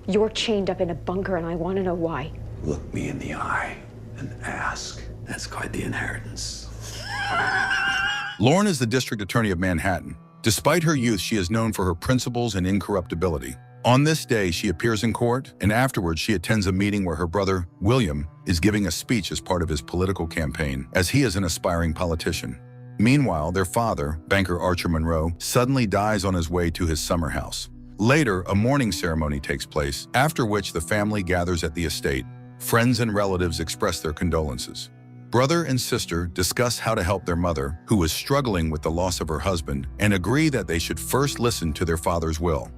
You're chained up in a bunker, and I want to know why. Look me in the eye and ask. That's quite the inheritance. Lauren is the district attorney of Manhattan. Despite her youth, she is known for her principles and incorruptibility. On this day, she appears in court, and afterwards she attends a meeting where her brother, William, is giving a speech as part of his political campaign, as he is an aspiring politician. Meanwhile, their father, banker Archer Monroe, suddenly dies on his way to his summer house. Later, a mourning ceremony takes place, after which the family gathers at the estate. Friends and relatives express their condolences. Brother and sister discuss how to help their mother, who is struggling with the loss of her husband, and agree that they should first listen to their father's will.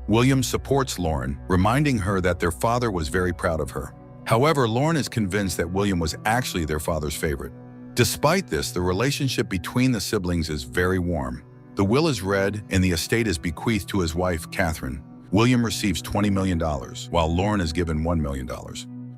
William supports Lauren, reminding her that their father was very proud of her. However, Lauren is convinced that William was actually their father's favorite. Despite this, the relationship between the siblings is very warm. The will is read, and the estate is bequeathed to his wife, Catherine. William receives $20 million, while Lauren is given $1 million.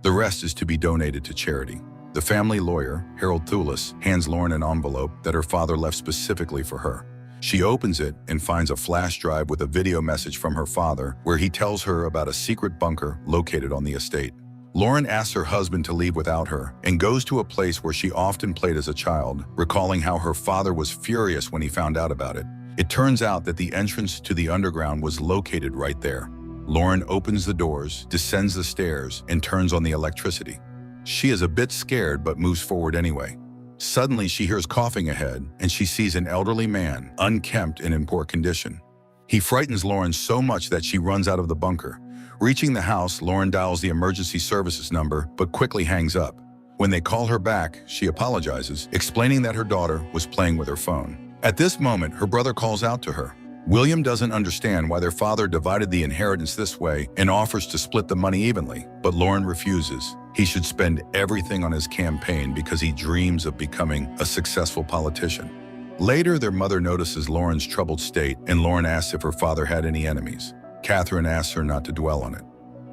The rest is to be donated to charity. The family lawyer, Harold Thulis, hands Lauren an envelope that her father left specifically for her. She opens it and finds a flash drive with a video message from her father where he tells her about a secret bunker located on the estate. Lauren asks her husband to leave without her and goes to a place where she often played as a child, recalling how her father was furious when he found out about it. It turns out that the entrance to the underground was located right there. Lauren opens the doors, descends the stairs, and turns on the electricity. She is a bit scared but moves forward anyway. Suddenly, she hears coughing ahead, and she sees an elderly man, unkempt and in poor condition. He frightens Lauren so much that she runs out of the bunker. Reaching the house, Lauren dials the emergency services number, but quickly hangs up. When they call her back, she apologizes, explaining that her daughter was playing with her phone. At this moment, her brother calls out to her. William doesn't understand why their father divided the inheritance this way and offers to split the money evenly, but Lauren refuses. He should spend everything on his campaign because he dreams of becoming a successful politician. Later, their mother notices Lauren's troubled state, and Lauren asks if her father had any enemies. Catherine asks her not to dwell on it.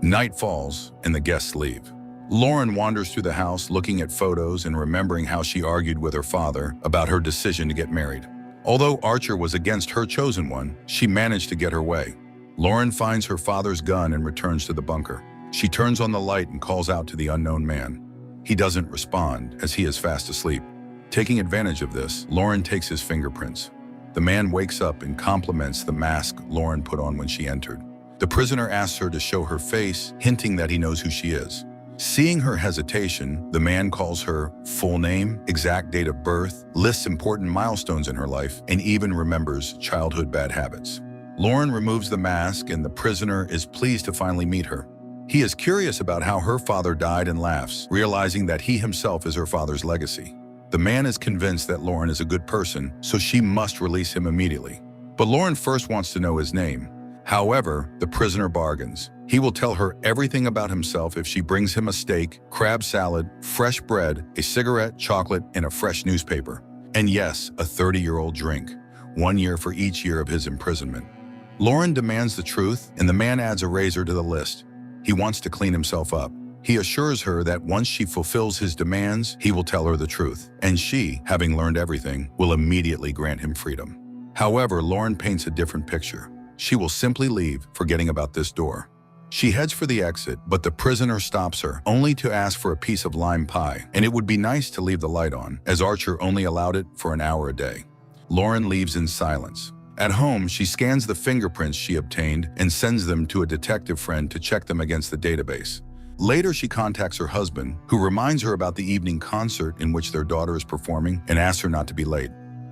Night falls, and the guests leave. Lauren wanders through the house looking at photos and remembering how she argued with her father about her decision to get married. Although Archer was against her chosen one, she managed to get her way. Lauren finds her father's gun and returns to the bunker. She turns on the light and calls out to the unknown man. He doesn't respond, as he is fast asleep. Taking advantage of this, Lauren takes his fingerprints. The man wakes up and compliments the mask Lauren put on when she entered. The prisoner asks her to show her face, hinting that he knows who she is. Seeing her hesitation, the man calls her full name, exact date of birth, lists important milestones in her life, and even remembers childhood bad habits. Lauren removes the mask, and the prisoner is pleased to finally meet her. He is curious about how her father died and laughs, realizing that he himself is her father's legacy. The man is convinced that Lauren is a good person, so she must release him immediately. But Lauren first wants to know his name. However, the prisoner bargains. He will tell her everything about himself if she brings him a steak, crab salad, fresh bread, a cigarette, chocolate, and a fresh newspaper. And yes, a 30-year-old drink, 1 year for each year of his imprisonment. Lauren demands the truth, and the man adds a razor to the list. He wants to clean himself up. He assures her that once she fulfills his demands, he will tell her the truth, and she, having learned everything, will immediately grant him freedom. However, Lauren paints a different picture. She will simply leave, forgetting about this door. She heads for the exit, but the prisoner stops her, only to ask for a piece of lime pie, and it would be nice to leave the light on, as Archer only allowed it for an hour a day. Lauren leaves in silence. At home, she scans the fingerprints she obtained and sends them to a detective friend to check them against the database. Later, she contacts her husband, who reminds her about the evening concert in which their daughter is performing and asks her not to be late.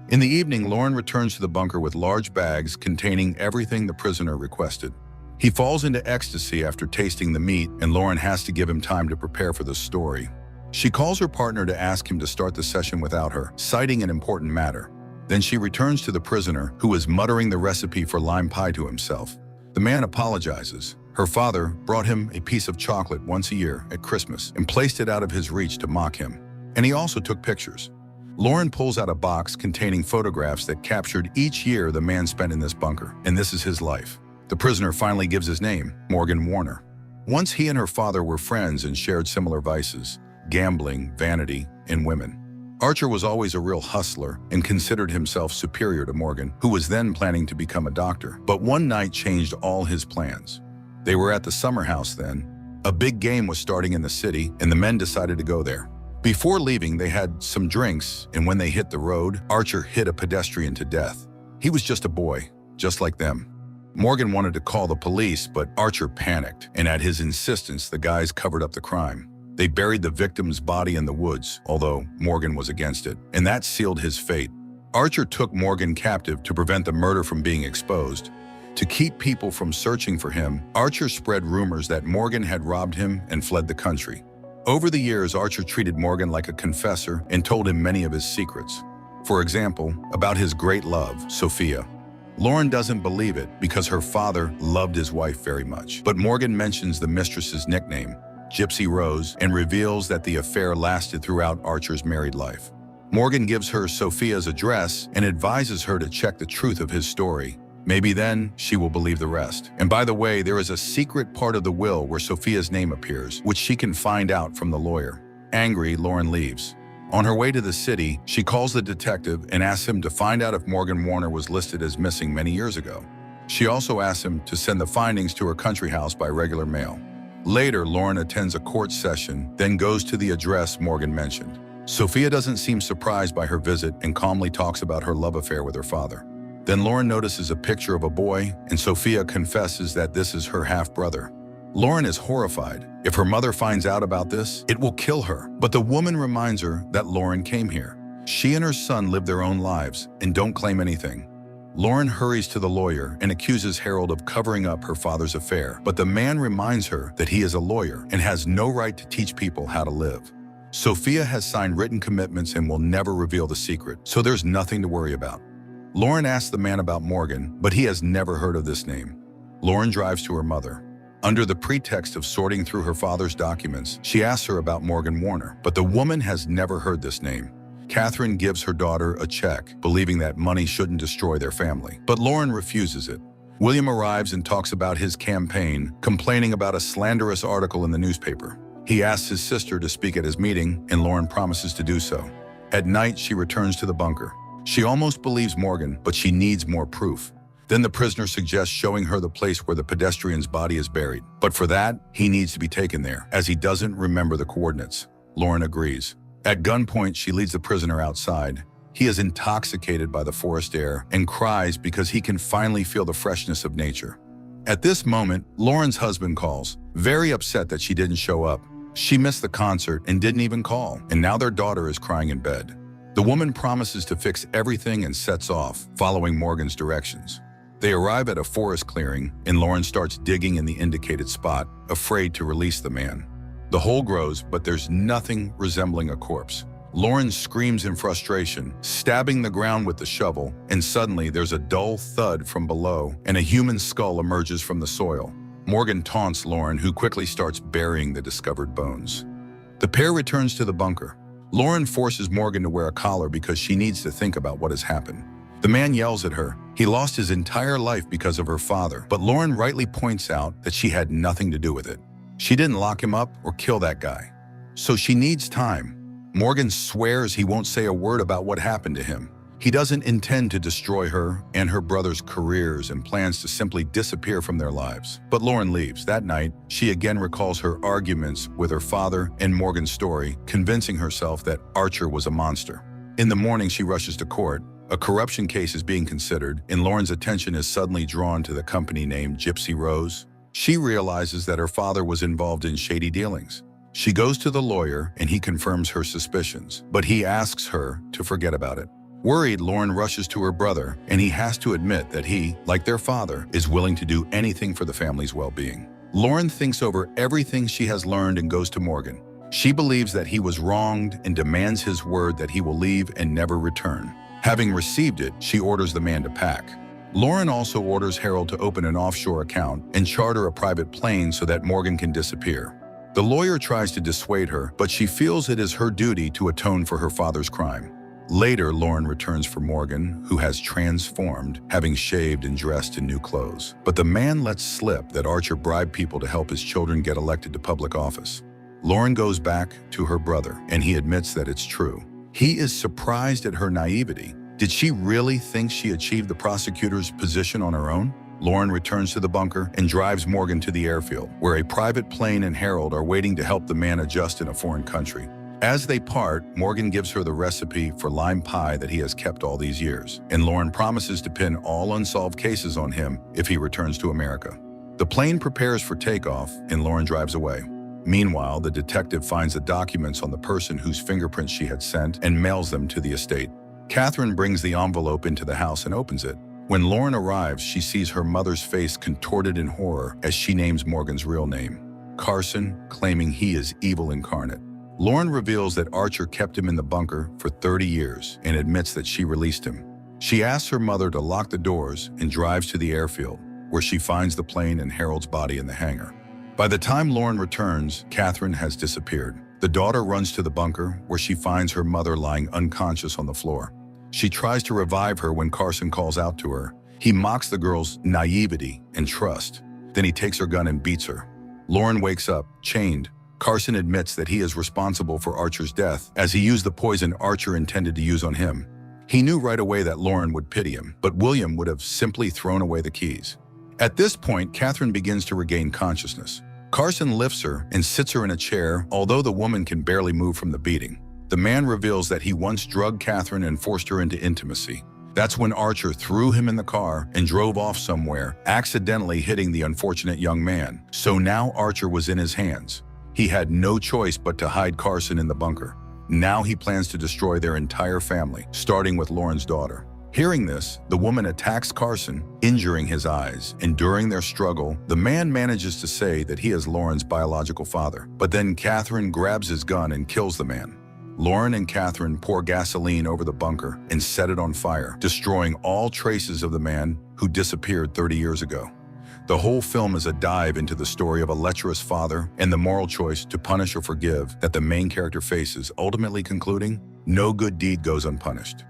In the evening, Lauren returns to the bunker with large bags containing everything the prisoner requested. He falls into ecstasy after tasting the meat, and Lauren has to give him time to prepare for the story. She calls her partner to ask him to start the session without her, citing an important matter. Then she returns to the prisoner, who is muttering the recipe for lime pie to himself. The man apologizes. Her father brought him a piece of chocolate once a year at Christmas and placed it out of his reach to mock him. And he also took pictures. Lauren pulls out a box containing photographs that captured each year the man spent in this bunker, and this is his life. The prisoner finally gives his name, Morgan Warner. Once he and her father were friends and shared similar vices, gambling, vanity, and women. Archer was always a real hustler and considered himself superior to Morgan, who was then planning to become a doctor, but one night changed all his plans. They were at the summer house then. A big game was starting in the city, and the men decided to go there. Before leaving, they had some drinks, and when they hit the road, Archer hit a pedestrian to death. He was just a boy, just like them. Morgan wanted to call the police, but Archer panicked, and at his insistence, the guys covered up the crime. They buried the victim's body in the woods, although Morgan was against it, and that sealed his fate. Archer took Morgan captive to prevent the murder from being exposed. To keep people from searching for him, Archer spread rumors that Morgan had robbed him and fled the country. Over the years, Archer treated Morgan like a confessor and told him many of his secrets. For example, about his great love, Sophia. Lauren doesn't believe it because her father loved his wife very much. But Morgan mentions the mistress's nickname, Gypsy Rose, and reveals that the affair lasted throughout Archer's married life. Morgan gives her Sophia's address and advises her to check the truth of his story. Maybe then she will believe the rest. And by the way, there is a secret part of the will where Sophia's name appears, which she can find out from the lawyer. Angry, Lauren leaves. On her way to the city, she calls the detective and asks him to find out if Morgan Warner was listed as missing many years ago. She also asks him to send the findings to her country house by regular mail. Later, Lauren attends a court session, then goes to the address Morgan mentioned. Sophia doesn't seem surprised by her visit and calmly talks about her love affair with her father. Then Lauren notices a picture of a boy, and Sophia confesses that this is her half-brother. Lauren is horrified. If her mother finds out about this, it will kill her. But the woman reminds her that Lauren came here. She and her son live their own lives and don't claim anything. Lauren hurries to the lawyer and accuses Harold of covering up her father's affair, but the man reminds her that he is a lawyer and has no right to teach people how to live. Sophia has signed written commitments and will never reveal the secret, so there's nothing to worry about. Lauren asks the man about Morgan, but he has never heard of this name. Lauren drives to her mother. Under the pretext of sorting through her father's documents, she asks her about Morgan Warner, but the woman has never heard this name. Catherine gives her daughter a check, believing that money shouldn't destroy their family, but Lauren refuses it. William arrives and talks about his campaign, complaining about a slanderous article in the newspaper. He asks his sister to speak at his meeting, and Lauren promises to do so. At night, she returns to the bunker. She almost believes Morgan, but she needs more proof. Then the prisoner suggests showing her the place where the pedestrian's body is buried. But for that, he needs to be taken there, as he doesn't remember the coordinates. Lauren agrees. At gunpoint, she leads the prisoner outside. He is intoxicated by the forest air and cries because he can finally feel the freshness of nature. At this moment, Lauren's husband calls, very upset that she didn't show up. She missed the concert and didn't even call, and now their daughter is crying in bed. The woman promises to fix everything and sets off, following Morgan's directions. They arrive at a forest clearing, and Lauren starts digging in the indicated spot, afraid to release the man. The hole grows, but there's nothing resembling a corpse. Lauren screams in frustration, stabbing the ground with the shovel, and suddenly there's a dull thud from below, and a human skull emerges from the soil. Morgan taunts Lauren, who quickly starts burying the discovered bones. The pair returns to the bunker. Lauren forces Morgan to wear a collar because she needs to think about what has happened. The man yells at her. He lost his entire life because of her father, but Lauren rightly points out that she had nothing to do with it. She didn't lock him up or kill that guy. So she needs time. Morgan swears he won't say a word about what happened to him. He doesn't intend to destroy her and her brother's careers and plans to simply disappear from their lives. But Lauren leaves. That night, she again recalls her arguments with her father and Morgan's story, convincing herself that Archer was a monster. In the morning, she rushes to court. A corruption case is being considered, and Lauren's attention is suddenly drawn to the company named Gypsy Rose. She realizes that her father was involved in shady dealings. She goes to the lawyer, and he confirms her suspicions, but he asks her to forget about it. Worried, Lauren rushes to her brother, and he has to admit that he, like their father, is willing to do anything for the family's well-being. Lauren thinks over everything she has learned and goes to Morgan. She believes that he was wronged and demands his word that he will leave and never return. Having received it, she orders the man to pack. Lauren also orders Harold to open an offshore account and charter a private plane so that Morgan can disappear. The lawyer tries to dissuade her, but she feels it is her duty to atone for her father's crime. Later, Lauren returns for Morgan, who has transformed, having shaved and dressed in new clothes. But the man lets slip that Archer bribed people to help his children get elected to public office. Lauren goes back to her brother, and he admits that it's true. He is surprised at her naivety. Did she really think she achieved the prosecutor's position on her own? Lauren returns to the bunker and drives Morgan to the airfield, where a private plane and Harold are waiting to help the man adjust in a foreign country. As they part, Morgan gives her the recipe for lime pie that he has kept all these years, and Lauren promises to pin all unsolved cases on him if he returns to America. The plane prepares for takeoff, and Lauren drives away. Meanwhile, the detective finds the documents on the person whose fingerprints she had sent and mails them to the estate. Catherine brings the envelope into the house and opens it. When Lauren arrives, she sees her mother's face contorted in horror as she names Morgan's real name, Carson, claiming he is evil incarnate. Lauren reveals that Archer kept him in the bunker for 30 years and admits that she released him. She asks her mother to lock the doors and drives to the airfield, where she finds the plane and Harold's body in the hangar. By the time Lauren returns, Catherine has disappeared. The daughter runs to the bunker, where she finds her mother lying unconscious on the floor. She tries to revive her when Carson calls out to her. He mocks the girl's naivety and trust. Then he takes her gun and beats her. Lauren wakes up, chained. Carson admits that he is responsible for Archer's death, as he used the poison Archer intended to use on him. He knew right away that Lauren would pity him, but William would have simply thrown away the keys. At this point, Catherine begins to regain consciousness. Carson lifts her and sits her in a chair, although the woman can barely move from the beating. The man reveals that he once drugged Catherine and forced her into intimacy. That's when Archer threw him in the car and drove off somewhere, accidentally hitting the unfortunate young man. So now Archer was in his hands. He had no choice but to hide Carson in the bunker. Now he plans to destroy their entire family, starting with Lauren's daughter. Hearing this, the woman attacks Carson, injuring his eyes, and during their struggle, the man manages to say that he is Lauren's biological father. But then Catherine grabs his gun and kills the man. Lauren and Catherine pour gasoline over the bunker and set it on fire, destroying all traces of the man who disappeared 30 years ago. The whole film is a dive into the story of a lecherous father and the moral choice to punish or forgive that the main character faces, ultimately concluding, no good deed goes unpunished.